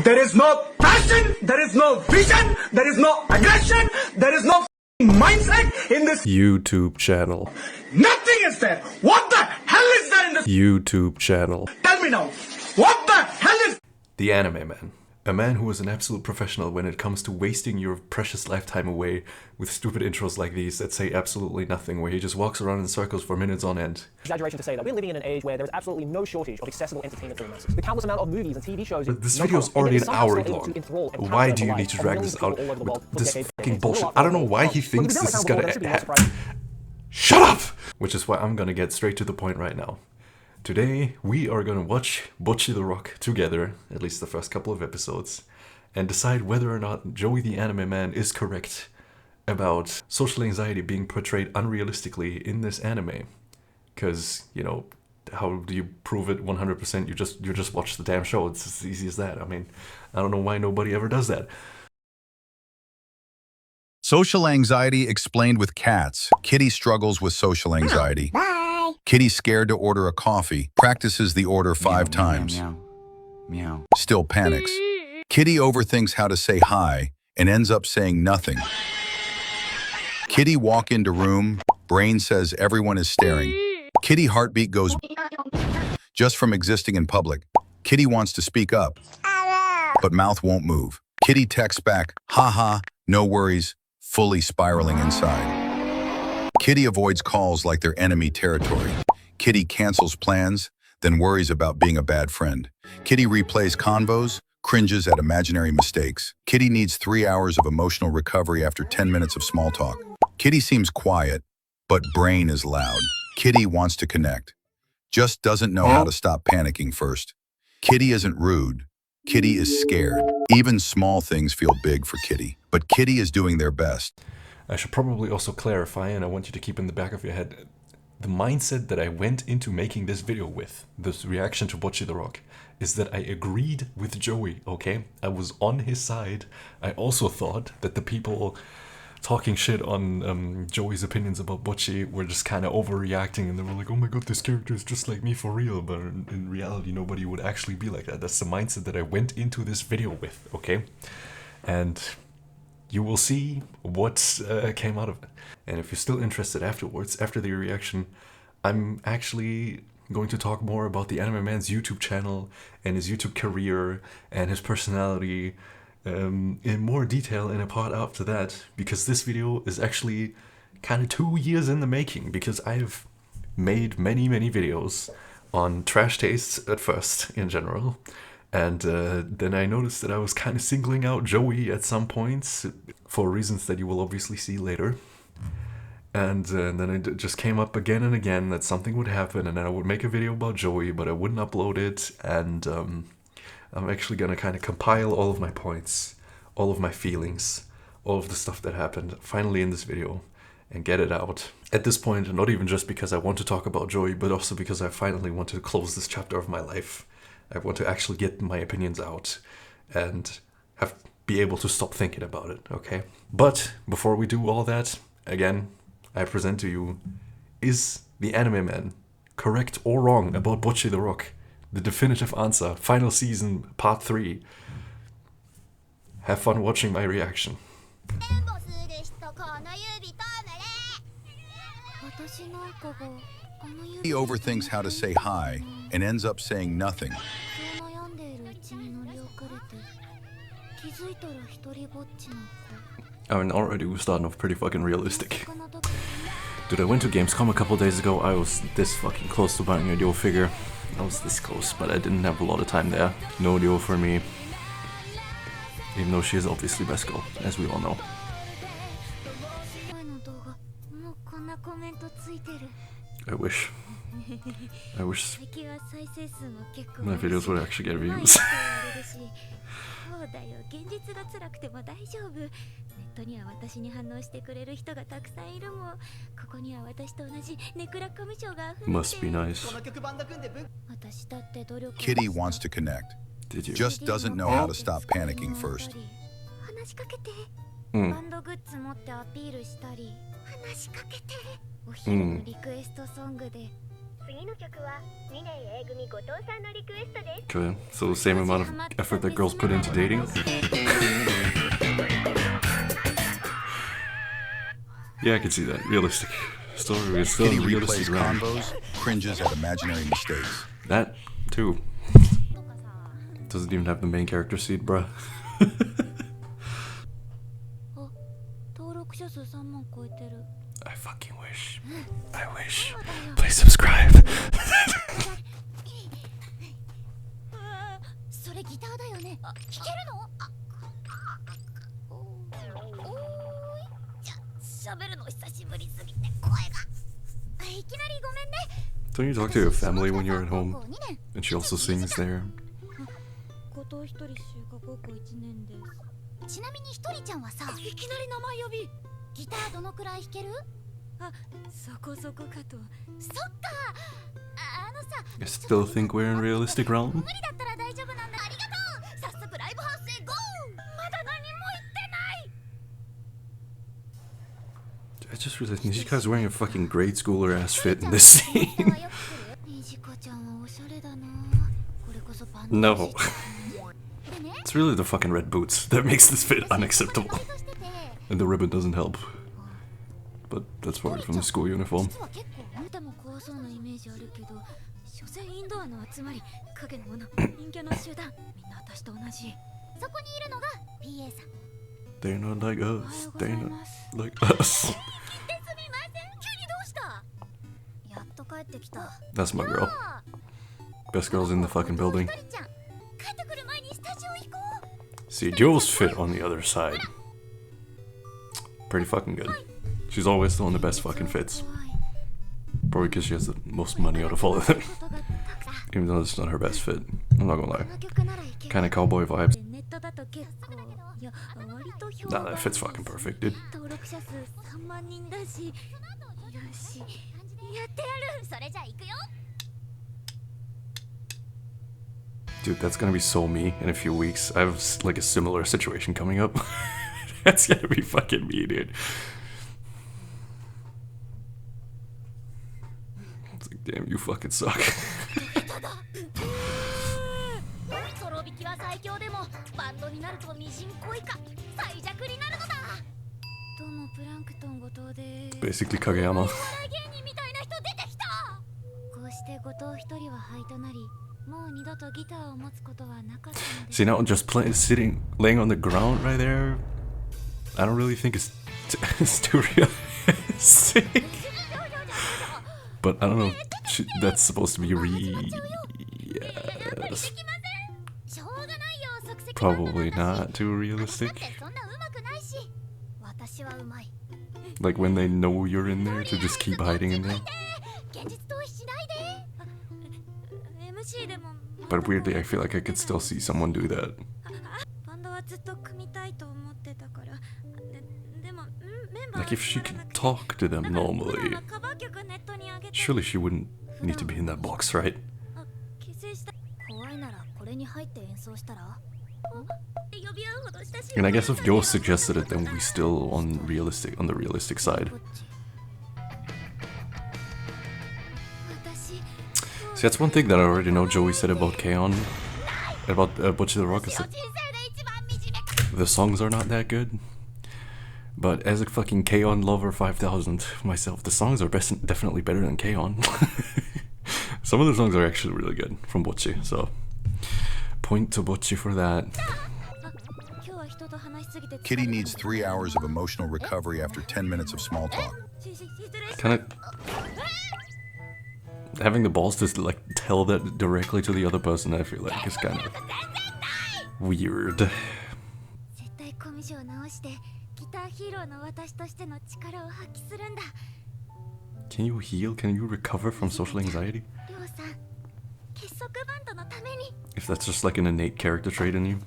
There is no passion, there is no vision, there is no aggression, there is no mindset in this YouTube channel. Nothing is there. What the hell is there in this YouTube channel? Tell me now. What the hell is The Anime Man. A man who is an absolute professional when it comes to wasting your precious lifetime away with stupid intros like these that say absolutely nothing, where he just walks around in circles for minutes on end. Exaggeration to say that we're living in an age where there's absolutely no shortage of accessible entertainment for the masses. The countless amount of movies and TV shows. But this video is already an hour long. Why do you need to drag this out with this fucking bullshit? I don't know why he thinks this is gonna happen. Shut up! Which is why I'm gonna get straight to the point right now. Today, we are gonna watch Bocchi the Rock together, at least the first couple of episodes, and decide whether or not Joey the Anime Man is correct about social anxiety being portrayed unrealistically in this anime. Because, you know, how do you prove it 100%? You just watch the damn show. It's as easy as that. I mean, I don't know why nobody ever does that. Social anxiety explained with cats. Kitty struggles with social anxiety. Bye. Kitty scared to order a coffee, practices the order 5 times. Meow, meow. Still panics. Kitty overthinks how to say hi and ends up saying nothing. Kitty walk into room, brain says everyone is staring. Kitty heartbeat goes just from existing in public. Kitty wants to speak up, but mouth won't move. Kitty texts back, haha, no worries, fully spiraling inside. Kitty avoids calls like they're enemy territory. Kitty cancels plans, then worries about being a bad friend. Kitty replays convos, cringes at imaginary mistakes. Kitty needs 3 hours of emotional recovery after 10 minutes of small talk. Kitty seems quiet, but brain is loud. Kitty wants to connect, just doesn't know how to stop panicking first. Kitty isn't rude. Kitty is scared. Even small things feel big for Kitty, but Kitty is doing their best. I should probably also clarify, and I want you to keep in the back of your head, the mindset that I went into making this video with, this reaction to Bocchi the Rock, is that I agreed with Joey, okay? I was on his side. I also thought that the people talking shit on Joey's opinions about Bocchi were just kind of overreacting, and they were like, oh my god, this character is just like me for real, but in reality nobody would actually be like that. That's the mindset that I went into this video with, okay? And you will see what came out of it. And if you're still interested afterwards, after the reaction, I'm actually going to talk more about the Anime Man's YouTube channel and his YouTube career and his personality in more detail in a part after that, because this video is actually kind of 2 years in the making, because I've made many videos on trash tastes at first in general. And then I noticed that I was kind of singling out Joey at some points for reasons that you will obviously see later. And then it just came up again and again that something would happen, and then I would make a video about Joey, but I wouldn't upload it. And I'm actually going to kind of compile all of my points, all of my feelings, all of the stuff that happened finally in this video and get it out. At this point, not even just because I want to talk about Joey, but also because I finally want to close this chapter of my life. I want to actually get my opinions out and be able to stop thinking about it, okay? But before we do all that, again, I present to you, is the Anime Man correct or wrong about Bocchi the Rock? The definitive answer, final season, part 3. Have fun watching my reaction. Kitty overthinks how to say hi and ends up saying nothing. I mean, already we're starting off pretty fucking realistic. Dude, I went to Gamescom a couple days ago. I was this fucking close to buying a duo figure. I was this close, but I didn't have a lot of time there. No duo for me. Even though she is obviously best girl, as we all know. I wish my videos would actually get views. Must be nice. Kitty wants to connect. Did you? Just doesn't know how to stop panicking first. Okay, so the same amount of effort that girls put into dating. Yeah, I can see that. Realistic story. It's still Kitty realistic replays round. combos, cringes at imaginary mistakes. That too. Doesn't even have the main character seat, bruh. I fucking wish. I wish. Please subscribe. Don't you talk to your family when you're at home? And she also sings there. ちなみにひとりちゃんはさ、いきなり名前呼び。ギターどのくらい弾ける？あ、そこそこかと。そっか。さ、 I still think we're in realistic realm. 無理だったら大丈夫なんだ。ありがとう。早速ライブハウスへゴー。まだ何も言ってない。 I just realized this guy's wearing a fucking grade schooler ass fit in this scene. No. It's really the fucking red boots that makes this fit unacceptable. And the ribbon doesn't help. But that's probably from the school uniform. They're not like us. They're not like us. That's my girl. Best girls in the fucking building. See, Joe's fit on the other side. Pretty fucking good. She's always still in the best fucking fits. Probably because she has the most money out of all of them. Even though it's not her best fit. I'm not gonna lie. Kinda cowboy vibes. Nah, that fits fucking perfect, dude. Dude, that's gonna be so me in a few weeks. I have like a similar situation coming up. That's gonna be fucking me, dude. It's like, damn, you fucking suck. Basically Kageyama. See, now just laying on the ground right there, I don't really think it's too realistic. But I don't know, that's supposed to be yes. Probably not too realistic. Like when they know you're in there to just keep hiding in there. But weirdly, I feel like I could still see someone do that. Like if she could talk to them normally, surely she wouldn't need to be in that box, right? And I guess if Joe suggested it, then we still on the realistic side. See, that's one thing that I already know Joey said about K-On! About Bocchi the Rock, is that the songs are not that good. But as a fucking K-On! Lover 5000 myself, the songs are definitely better than K-On! Some of the songs are actually really good from Bocchi, so point to Bocchi for that. Kitty needs 3 hours of emotional recovery after 10 minutes of small talk. Kinda having the balls to like tell that directly to the other person, I feel like is kind of weird. Can you heal? Can you recover from social anxiety? If that's just like an innate character trait in you.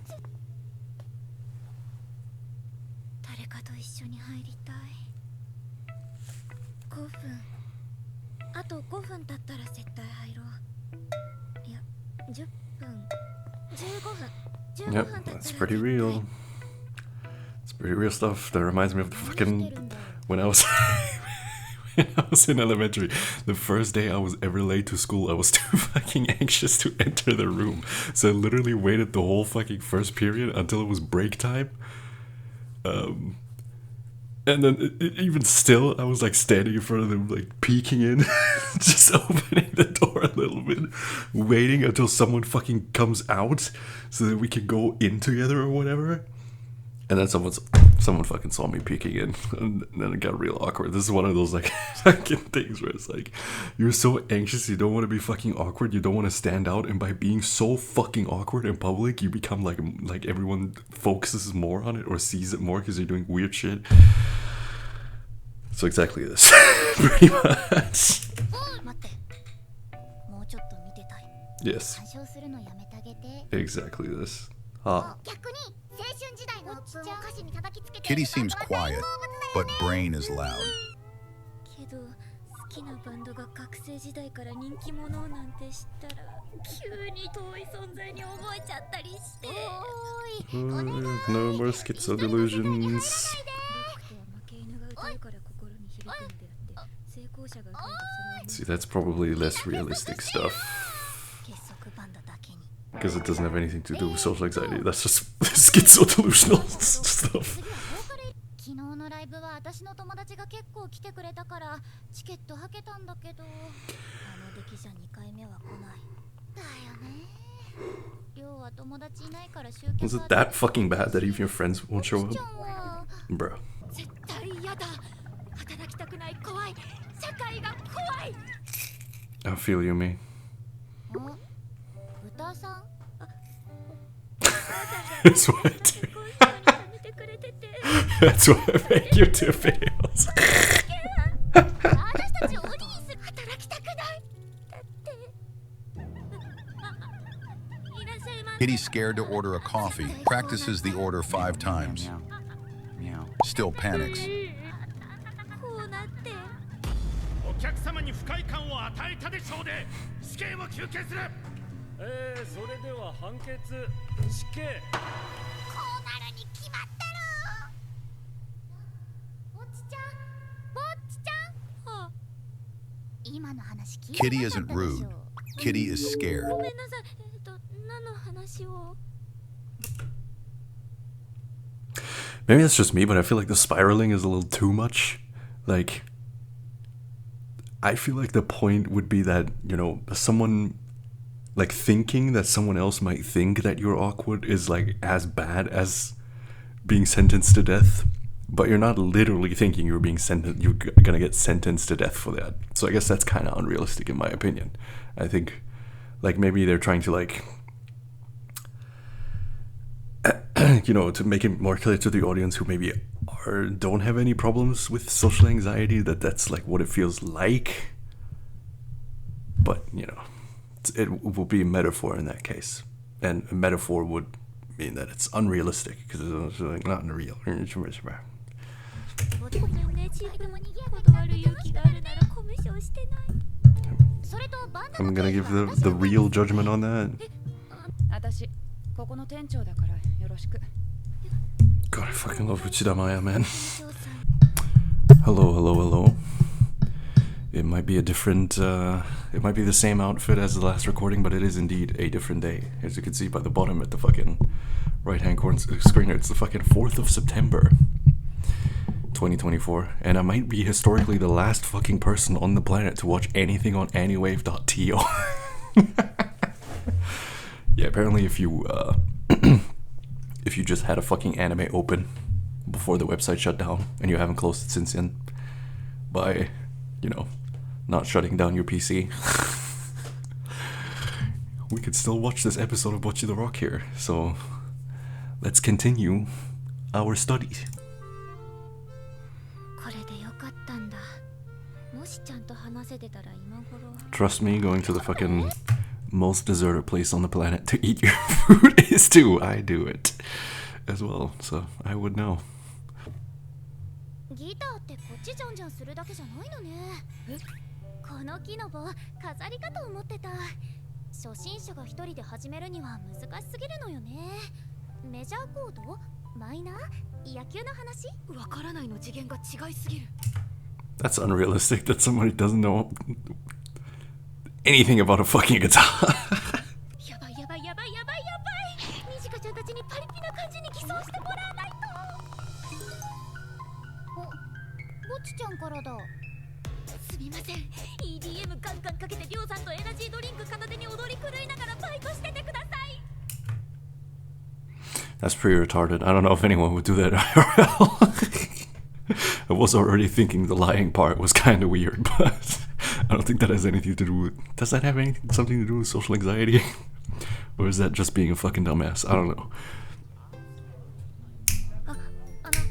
Yep, that's pretty real. It's pretty real stuff. That reminds me of the fucking when I was I was in elementary. The first day I was ever late to school, I was too fucking anxious to enter the room. So I literally waited the whole fucking first period until it was break time. And then even still, I was like standing in front of them, like peeking in, just opening the door a little bit, waiting until someone fucking comes out so that we can go in together or whatever. And then someone fucking saw me peeking in, and then it got real awkward. This is one of those like fucking things where it's like, you're so anxious, you don't want to be fucking awkward, you don't want to stand out, and by being so fucking awkward in public, you become like everyone focuses more on it or sees it more because you're doing weird shit. So exactly this, pretty much. Yes. Exactly this. Kitty seems quiet, but Brain is loud. No more schizo delusions. See, that's probably less realistic stuff. Because it doesn't have anything to do with social anxiety. That's just schizo delusional stuff. Was it that fucking bad that even your friends won't show up? Bro. I feel you, me. That's what I do. That's why I make YouTube videos. Kitty's scared to order a coffee, practices the order 5 times. Still panics. Kitty isn't rude. Kitty is scared. Maybe that's just me, but I feel like the spiraling is a little too much. Like, I feel like the point would be that, you know, someone, like, thinking that someone else might think that you're awkward is, like, as bad as being sentenced to death. But you're not literally thinking you're gonna get sentenced to death for that. So I guess that's kind of unrealistic in my opinion. I think, like, maybe they're trying to, like, you know, to make it more clear to the audience who maybe don't have any problems with social anxiety, that that's like what it feels like. But, you know, it will be a metaphor in that case. And a metaphor would mean that it's unrealistic, because it's like not real. I'm gonna give the real judgment on that. God, I fucking love Uchida Maya, man. Hello. It might be a different, it might be the same outfit as the last recording, but it is indeed a different day. As you can see by the bottom at the fucking right-hand corner screen, it's the fucking 4th of September, 2024. And I might be historically the last fucking person on the planet to watch anything on Anywave.to. Yeah, apparently if you, if you just had a fucking anime open before the website shut down, and you haven't closed it since then, by, you know, not shutting down your PC, we could still watch this episode of Bocchi the Rock here. So let's continue our study. Trust me, going to the fucking most deserted place on the planet to eat your food is too. I do it as well, so I would know. That's unrealistic that somebody doesn't know anything about a fucking guitar. やばいやばいやばいやばいやばい。にじかちゃんたちにパリピな感じに偽装してもらわないと。お、ぼちちゃんからだ。すみません。EDM ガンガンかけてりょうさんとエナジードリンク片手に踊り狂いながらバイトしててください。 That's pretty retarded. I don't know if anyone would do that IRL. I was already thinking the lying part was kind of weird, but I don't think that has anything to do with... Does that have something to do with social anxiety? Or is that just being a fucking dumbass? I don't know.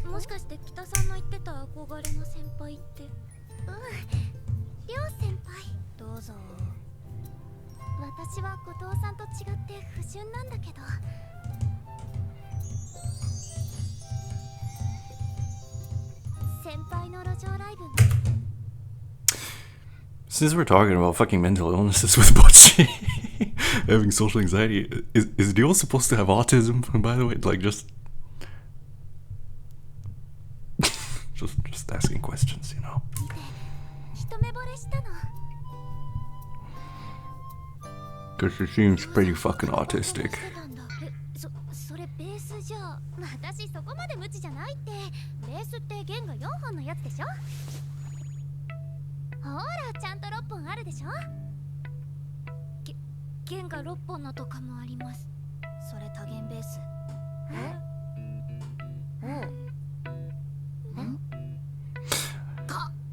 もしかして北さんの言ってた憧れの先輩って。りょう先輩。どうぞ。私は後藤さんと違って不純なんだけど。先輩の路上ライブ。 Since we're talking about fucking mental illnesses with Bocchi having social anxiety, is Dio supposed to have autism? By the way, like just asking questions, you know. 一目惚れしたの。 Because she seems pretty fucking autistic. それベースじゃ。私そこまで無知じゃないって。ベースって弦が4本のやつでしょ。ほらちゃんと6本あるでしょ。弦が6本のとかもあります。それ多弦ベース。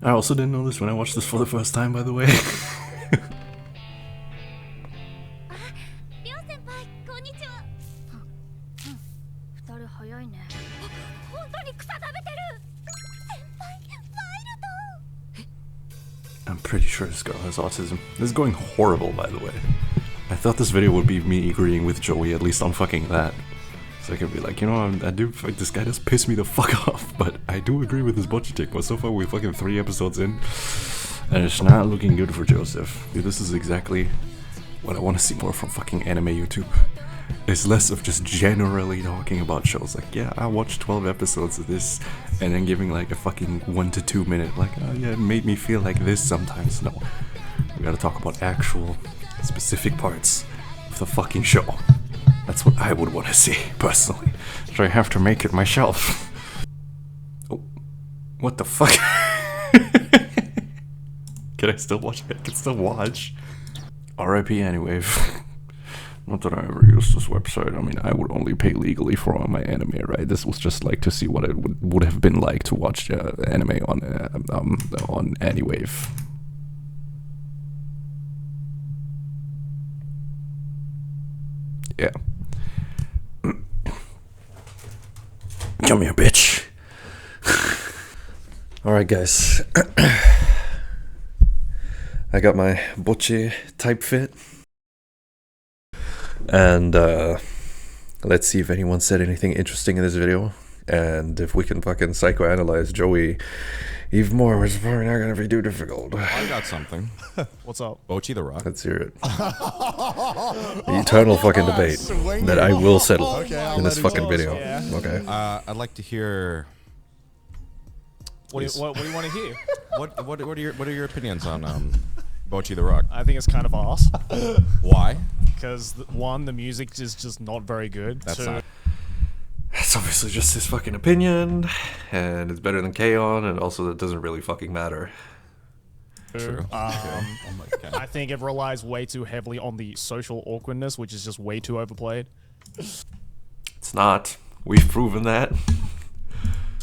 I also didn't know this when I watched this for the first time, by the way. りょう先輩こんにちは。2人早いね。本当に草食べてる。先輩ワイルド。 I'm pretty sure this girl has autism. This is going horrible, by the way. I thought this video would be me agreeing with Joey, at least on fucking that. So I could be like, you know, I do, like, this guy does piss me the fuck off, but I do agree with his Bocchi take. But so far, we're fucking 3 episodes in, and it's not looking good for Joseph. Dude, this is exactly what I want to see more from fucking anime YouTube. It's less of just generally talking about shows. Like, yeah, I watched 12 episodes of this, and then giving like a fucking 1 to 2 minute, like, oh yeah, it made me feel like this sometimes. No, we gotta talk about actual, specific parts of the fucking show. That's what I would want to see, personally. So I have to make it myself. Oh, what the fuck? Can I still watch it? I can still watch. RIP anyway. Not that I ever used this website. I mean, I would only pay legally for all my anime, right? This was just like to see what it would have been like to watch anime on Anywave. Yeah. Come here, bitch. Alright, guys. I got my Bocchi type fit. And let's see if anyone said anything interesting in this video. And if we can fucking psychoanalyze Joey even more, which is probably not gonna be too difficult. I got something. What's up? Bocchi the Rock. Let's hear it. The eternal fucking debate that I will settle in this fucking video. Yeah. Okay. I'd like to hear. What do you want to hear? What are your opinions on Bocchi the Rock? I think it's kind of arse. Why? Because one, the music is just not very good. That's Two, not. It's obviously just his fucking opinion, and it's better than K-On!, and also it doesn't really fucking matter. True. I think it relies way too heavily on the social awkwardness, which is just way too overplayed. It's not. We've proven that.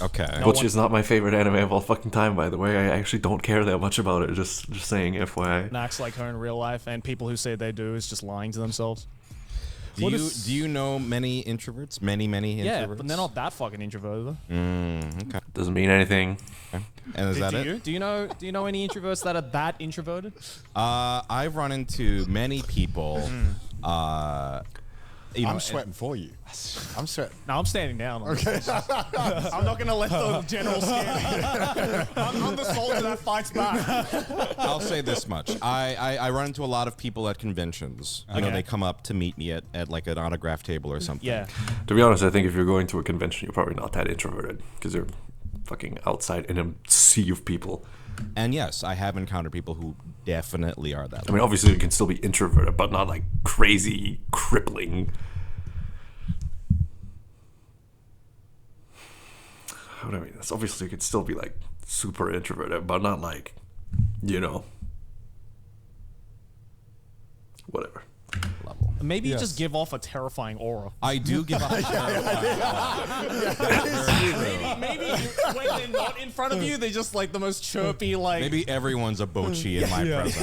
Okay. Bocchi is not my favorite anime of all fucking time, by the way. I actually don't care that much about it, just saying, FYI. Acts like her in real life, and people who say they do is just lying to themselves. Do you know many introverts? Many introverts? Yeah, but they're not that fucking introverted. Okay. Doesn't mean anything. Okay. And is that it? Do you know any introverts that are that introverted? I've run into many people. I'm sweating for you. I'm sweating. No, I'm standing down. Okay. I'm not gonna let the general scare me. I'm the soldier that fights back. I'll say this much. I run into a lot of people at conventions. You know, they come up to meet me at like an autograph table or something. Yeah. To be honest, I think if you're going to a convention, you're probably not that introverted, because you're fucking outside in a sea of people. And yes, I have encountered people who definitely are that. I mean, obviously you can still be introverted, but not like crazy, crippling. What do I mean? That's obviously you could still be like super introverted, but not like, you know, whatever. Level. Maybe just give off a terrifying aura. I do give up. Maybe when they're not in front of you, they're just like the most chirpy, like. Maybe everyone's a Bocchi in my presence.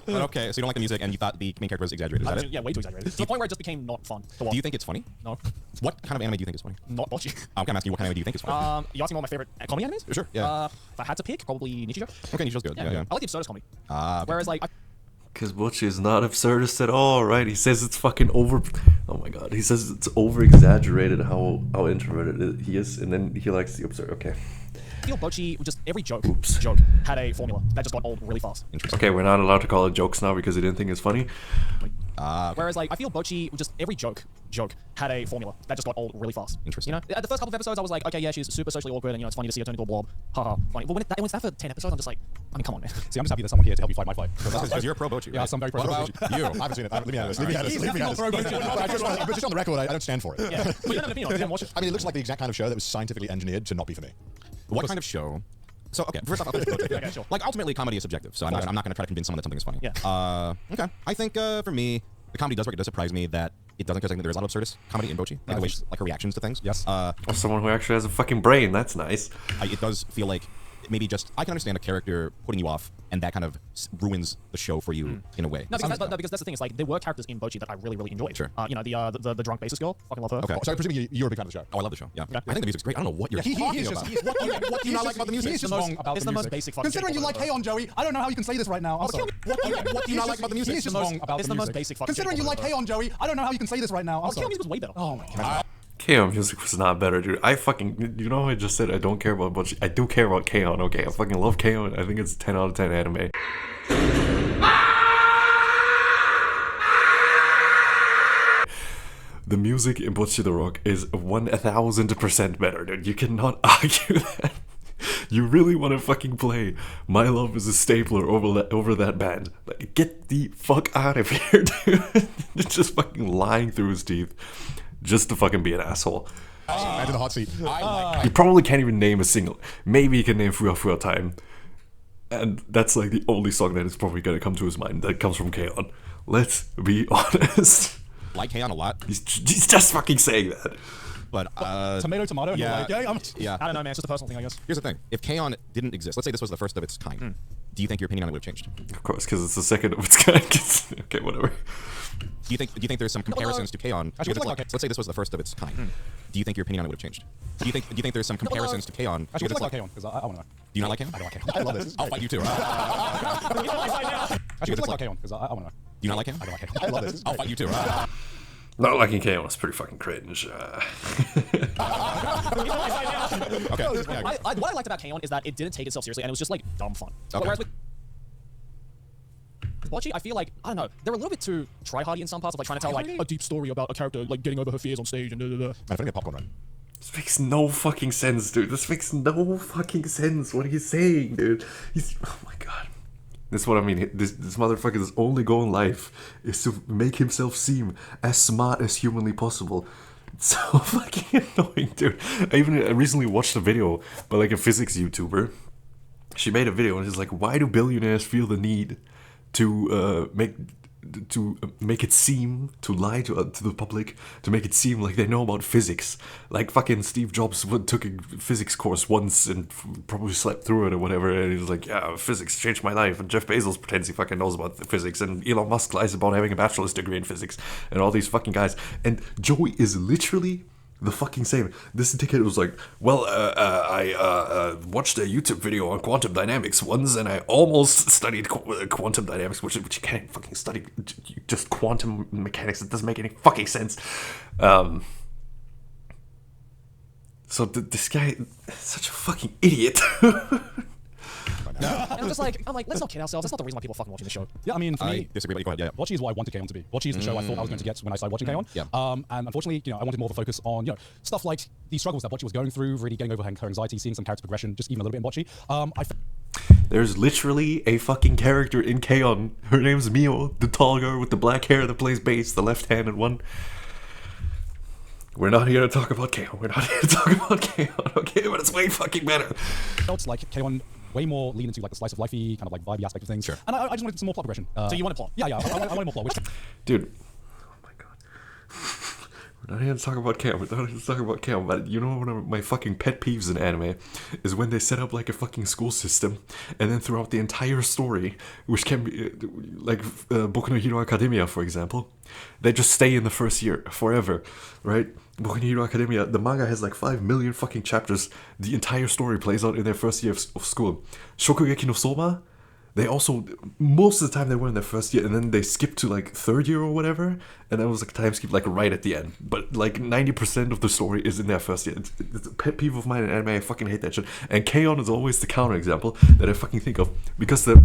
But okay, so you don't like the music, and you thought the main character was exaggerated. Is that it? Yeah, way too exaggerated. To the point where it just became not fun to watch. Do you think it's funny? No. What kind of anime do you think is funny? Not Bocchi. I'm asking you, what kind of anime do you think is funny? You asking me what my favorite comedy animes? Sure, yeah. If I had to pick, probably Nichijou. Okay, Nichijou's good. Yeah. I like the absurdist comedy. Okay. Whereas, like, Because Bocchi is not absurdist at all, right? He says it's fucking over. Oh my god, he says it's over exaggerated how introverted he is, and then he likes the absurd. Okay. I feel Bocchi, just every joke Oops. had a formula that just got old really fast. Okay, we're not allowed to call it jokes now because he didn't think it's funny. Whereas, like, I feel Bocchi, just every joke had a formula that just got old really fast. Interesting. You know, at the first couple of episodes, I was like, okay, yeah, she's super socially awkward, and you know, it's funny to see her turn into a blob. Haha, funny. But when it's that for 10 episodes, I'm just like, I mean, come on, man. See, I'm just happy there's someone here to help you fight my fight. Because you're a pro Bocchi, Yeah, right? I'm very pro What Bocchi. about you? I haven't seen it. Leave me out of this. Leave me out of this. Leave me out of this. But just on the record, I don't stand for it. Yeah. But you don't have an opinion on it, you haven't watched it. I mean, it looks like the exact kind of show that was scientifically engineered to not be for me. What kind of show? So, okay, first off, I'll finish Bocchi. Okay, sure. Like, ultimately, comedy is subjective, so I'm not going to try to convince someone that something is funny. Yeah. Okay. I think, for me, the comedy does surprise me that it doesn't, because I think there is a lot of absurdist comedy in Bocchi. Like, the way like her reactions to things. Yes. As someone who actually has a fucking brain, that's nice. It does feel like maybe just I can understand a character putting you off, and that kind of ruins the show for you in a way. No, because that's the thing. It's like there were characters in Bocchi that I really enjoyed. Sure. You know, the drunk bassist girl. Fucking love her. Okay. So, presumably, you're a big fan of the show. Oh, I love the show. Yeah. Okay. I think the music's great. I don't know what you're talking about. What do you not like about the music? He's just wrong about It's the the most music. basic fucking Considering you shit like ever. K-On! Joey, I don't know how you can say this right now. I'm sorry. What do you not like about the music? He's just wrong about It's the the most music. basic fucking Considering shit you like ever. K-On! Joey, I don't know how you can say this right now. I'm Kill sorry. music was way better. Oh my god. KO music was not better, dude. I fucking, you know, I just said I don't care about Bocchi. I do care about KO. Okay, I fucking love KO. I think it's 10 out of 10 anime. The music in Bocchi the Rock is 1000% better, dude. You cannot argue that. You really want to fucking play My Love is a Stapler over that band. Like, get the fuck out of here, dude. Just fucking lying through his teeth just to fucking be an asshole. Back to the hot seat. You probably can't even name a single. Maybe you can name Fua Fua Time. And that's like the only song that is probably gonna come to his mind that comes from K-On! Let's be honest. Like K-On! A lot, He's just fucking saying that. but Tomato, tomato. Yeah. Like, okay, yeah. I don't know, man. It's just a personal thing, I guess. Here's the thing: if K-On! Didn't exist, let's say this was the first of its kind, do you think your opinion on it would have changed? Of course, because it's the second of its kind. Okay, whatever. Do you think there's some comparisons to K-On! Actually, Because like- let's say this was the first of its kind. Do you think your opinion on it would have changed? Do you think there's some comparisons to K-On! Actually, because like K-On! Because I want to know. Do you not like K-On? I don't like K-On! I love this. I'll fight you too. Do Actually, like K-On! Because I want to know. you not like K-On? I don't like K-On! I love this. I'll fight you too. Not liking K-On! Was pretty fucking cringe. Okay. Yeah. What I liked about K-On! is that it didn't take itself seriously, and it was just like dumb fun. Okay. Whereas with Bocchi, I feel like, I don't know, they're a little bit too try-hardy in some parts of like trying to tell like a deep story about a character like getting over her fears on stage and da da da. Man, if I can get popcorn right. This makes no fucking sense, dude. This makes no fucking sense. What are you saying, dude? Oh my god. This is what I mean. This motherfucker's only goal in life is to make himself seem as smart as humanly possible. It's so fucking annoying, dude. I recently watched a video by like a physics YouTuber. She made a video and she's like, why do billionaires feel the need to make it seem, to lie to the public, to make it seem like they know about physics? Like fucking Steve Jobs took a physics course once and probably slept through it or whatever, and he was like, yeah, physics changed my life. And Jeff Bezos pretends he fucking knows about physics, and Elon Musk lies about having a bachelor's degree in physics, and all these fucking guys. And Joey is literally the fucking same. This dickhead was like, well, I watched a YouTube video on quantum dynamics once, and I almost studied quantum dynamics, which you can't fucking study just quantum mechanics. It doesn't make any fucking sense. So this guy is such a fucking idiot. And I'm just like, let's not kid ourselves. That's not the reason why people are fucking watching the show. Yeah, I mean, for I me, disagree, but go ahead. Yeah. Bocchi is what I wanted K-On! to be. Bocchi is the show I thought I was going to get when I started watching K-On! Yeah. And unfortunately, I wanted more of a focus on, stuff like the struggles that Bocchi was going through, really getting over her anxiety, seeing some character progression, just even a little bit in Bocchi. There's literally a fucking character in K-On! Her name's Mio, the tall girl with the black hair that plays bass, the left-handed one. We're not here to talk about K-On! We're not here to talk about K-On!, okay? But it's way fucking better. Felt like K-On! Way more lean into like the slice of lifey, kind of like vibey aspect of things. Sure. And I just wanted some more plot progression. So you want a plot? Yeah, I wanted more plot. Dude. Oh my god. We're not here to talk about K-On! We're not here to talk about K-On! But you know, one of my fucking pet peeves in anime is when they set up like a fucking school system, and then throughout the entire story, which can be like Boku no Hero Academia, for example, they just stay in the first year forever, right? Boku no Hero Academia, the manga has like 5 million fucking chapters. The entire story plays out in their first year of school. Shokugeki no Soma, they also, most of the time they were in their first year, and then they skipped to like third year or whatever, and that was like time skip like right at the end. But like 90% of the story is in their first year. It's a pet peeve of mine in anime. I fucking hate that shit. And K-On! Is always the counter example that I fucking think of, because the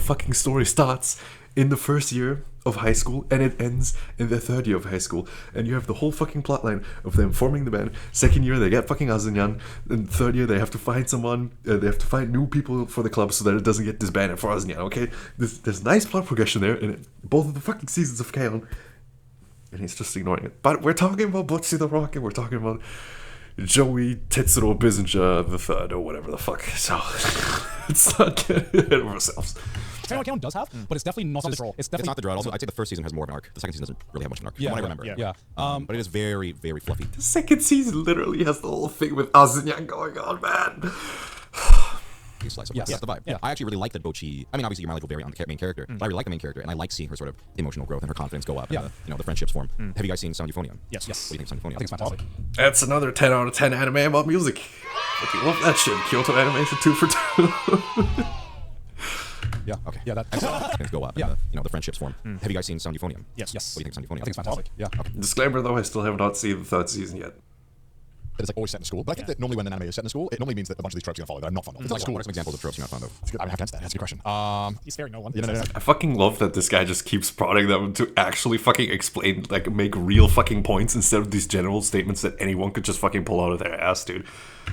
fucking story starts in the first year of high school and it ends in their third year of high school, and you have the whole fucking plotline of them forming the band. Second year they get fucking Azunyan, and third year they have to find someone, they have to find new people for the club so that it doesn't get disbanded for Azunyan, okay? There's nice plot progression there in both of the fucking seasons of K-On!, and he's just ignoring it. But we're talking about Bocchi the Rock, and we're talking about Joey Tetsuro Bizinja the Third, or whatever the fuck, so it's not getting ahead of ourselves. K-On! Does have, but it's definitely not as... It's not the draw. Also, I'd say the first season has more of an arc. The second season doesn't really have much of an arc, from what I remember. Yeah. But it is very, very fluffy. The second season literally has the whole thing with Azunyan going on, man. Slice. Yes. That's the vibe. Yeah. I actually really like that Bocchi. I mean, obviously, you're my vary on the main character, but I really like the main character, and I like seeing her sort of emotional growth and her confidence go up. And the friendships form. Have you guys seen Sound Euphonium? Yes. What do you think of Sound Euphonium? I think it's fantastic. That's another 10 out of 10 anime about music. If you love that shit, Kyoto Animation 2 for 2. Yeah. Okay. Yeah. Things go up. Yeah. And the friendships form. Have you guys seen Sound Euphonium? Yes. What do you think of Sound Euphonium? I think it's fantastic. Yeah. Okay. Disclaimer though, I still have not seen the third season yet. It's like always set in school. But I think that normally when an anime is set in school, it normally means that a bunch of these tropes are going to follow that I'm not fond of. It's like school. What are some examples of tropes you're not fond of? It's good. I have to answer that. That's a good question. He's sparing no one. I fucking love that this guy just keeps prodding them to actually fucking explain, like, make real fucking points instead of these general statements that anyone could just fucking pull out of their ass, dude.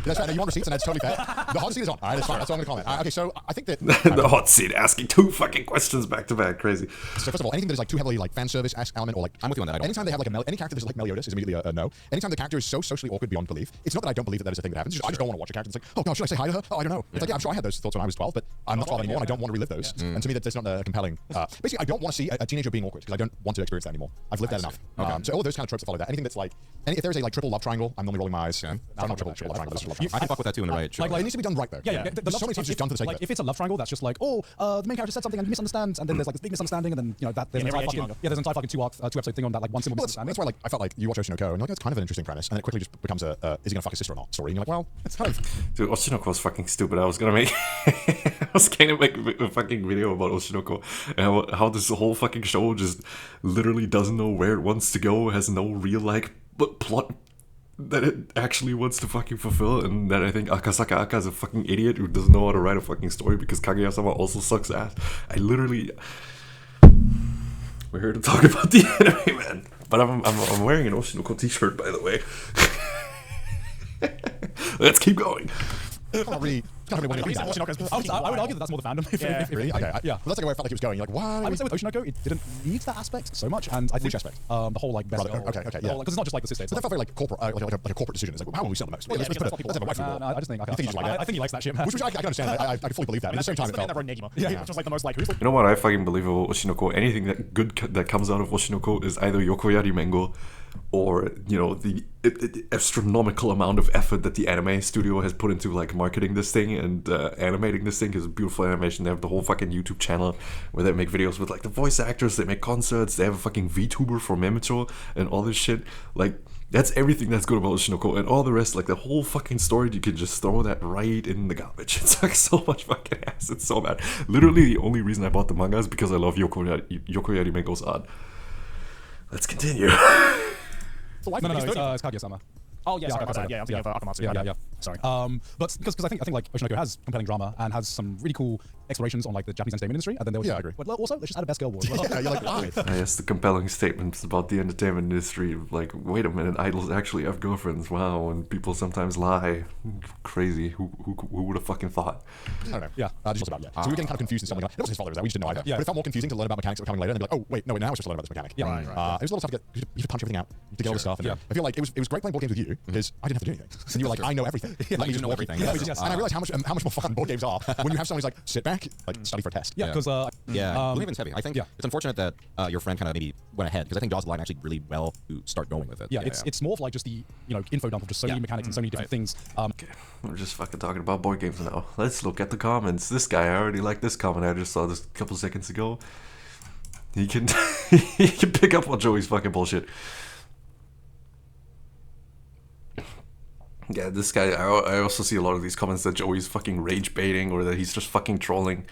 That's right. Now you want receipts, and that's totally fair. The hot seat is on. All right, that's fine. That's all I'm going to comment. Okay, so I think that The hot seat asking 2 fucking questions back to back, crazy. So first of all, anything that is like too heavily like fan service element, or like I'm with you on that. anytime they have like any character that's like Meliodas is immediately a no. Anytime the character is so socially awkward beyond belief, it's not that I don't believe that is a thing that happens. I just don't want to watch a character that's like, oh god, should I say hi to her? Oh, I don't know. It's like, yeah, I'm sure I had those thoughts when I was 12, but I'm not 12 anymore, and I don't want to relive those. And to me, that's not a compelling. Basically, I don't want to see a teenager being awkward because I don't want to experience that anymore. I've lived that enough. So all of those kind of tropes that follow that. Anything that's like, if there is a like triple love triangle, I'm normally rolling my eyes. Not triple love triangle. That's love triangle. I can fuck with that too in the right. Like it needs to be done right though. Yeah. There's so many times just done for the sake of it. If it's a love triangle, that's just like, the main character said something and he misunderstands, and then there's like this big misunderstanding, and then there's an entire fucking two episode thing on that like one simple misunderstanding. That's why I felt like you watch Oshinoko and like that's kind of an interesting premise, and then it quickly just becomes a is he gonna fuck his sister or not story, and you're like, well, it's kind of. Dude, Oshinoko was fucking stupid. I was gonna make a fucking video about Oshinoko and how this whole fucking show just literally doesn't know where it wants to go, has no real like plot that it actually wants to fucking fulfill, and that I think Akasaka Aka is a fucking idiot who doesn't know how to write a fucking story because Kaguya-sama also sucks ass. We're here to talk about the anime, man. But I'm wearing an Oshinoko t-shirt, by the way. Let's keep going. Not really I would argue that that's more the fandom. Really? Okay. Yeah. Well, that's like where I felt like he was going. You're like, why? I would say with Oshinoko, it didn't need that aspect so much, and I think aspect? The whole like best Brother, okay, yeah. because it's not just like the sister. But that felt very like corporate, like a corporate decision. It's like, well, how will we sell the most? Let's have a wife for I just think I think he likes that shit, man. Which I can understand. I can fully believe that. But at the same time, it felt. Which was like the most like. You know what I fucking believe about Oshinoko? Anything that good that comes out of Oshinoko is either Yokoyari Mengo, or the astronomical amount of effort that the anime studio has put into like marketing this thing and animating this thing. Is beautiful animation. They have the whole fucking YouTube channel where they make videos with like the voice actors. They make concerts. They have a fucking VTuber for Memecho and all this shit. Like that's everything that's good about Oshinoko, and all the rest, like the whole fucking story, you can just throw that right in the garbage. It's like so much fucking ass. It's so bad. Literally, the only reason I bought the manga is because I love Yokoyari Mengo's art. Let's continue. No, it's Kaguya-sama. Oh, yes, yeah, I'm thinking of Akamatsu. Yeah. Sorry. But because I think like Oshinoko has compelling drama and has some really cool explorations on like the Japanese entertainment industry, and then there was Yeah, I agree. But also, let's just add a best girl war. As well. Yeah, you're like, why? Yes, the compelling statements about the entertainment industry. Like, wait a minute, idols actually have girlfriends. Wow, and people sometimes lie. Crazy. Who would have fucking thought? I don't know. Yeah, just about So we were getting kind of confused in something. Like, it wasn't his fault. We just didn't know either. Yeah. But it felt more confusing to learn about mechanics that were coming later, and then be like, oh wait, no, wait, now it's just to learn about this mechanic. Yeah. It was a little tough to get. You had to punch everything out to get all the stuff. And I feel like it was great playing board games with you because I didn't have to do anything, and you were like, I know everything. Like, you know everything. Yeah, and I realized how much more fun board games are when you have someone who's like, sit back, like study for a test. Yeah, because Blue Haven's heavy. I think it's unfortunate that your friend kind of maybe went ahead because I think Jaws of the Line actually really well to start going with it. Yeah, it's more of like just the info dump of just so many mechanics and so many different things. Okay, we're just fucking talking about board games now. Let's look at the comments. This guy, I already like this comment. I just saw this a couple seconds ago. He can he can pick up on Joey's fucking bullshit. Yeah, this guy, I also see a lot of these comments that Joey's fucking rage baiting or that he's just fucking trolling.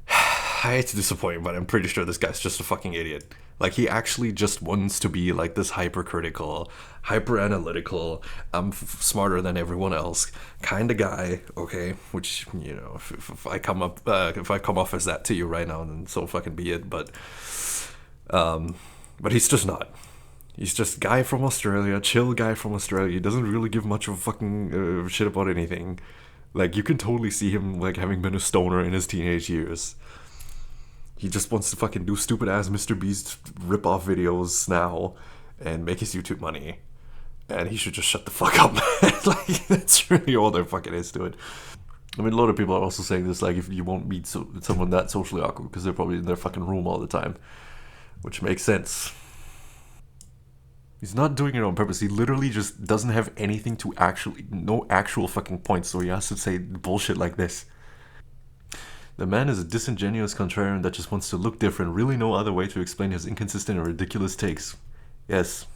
I hate to disappoint, but I'm pretty sure this guy's just a fucking idiot. Like, he actually just wants to be like this hypercritical, hyper-analytical, I'm smarter than everyone else kind of guy, okay? Which, you know, if I come off as that to you right now, then so fucking be it. But he's just not. He's just a guy from Australia, chill guy from Australia. He doesn't really give much of a fucking shit about anything. Like, you can totally see him, like, having been a stoner in his teenage years. He just wants to fucking do stupid-ass Mr. Beast rip-off videos now and make his YouTube money. And he should just shut the fuck up. Like, that's really all there fucking is to it. I mean, a lot of people are also saying this, like, if you won't meet someone that socially awkward because they're probably in their fucking room all the time. Which makes sense. He's not doing it on purpose. He literally just doesn't have anything to no actual fucking points, so he has to say bullshit like this. The man is a disingenuous contrarian that just wants to look different. Really no other way to explain his inconsistent or ridiculous takes. Yes,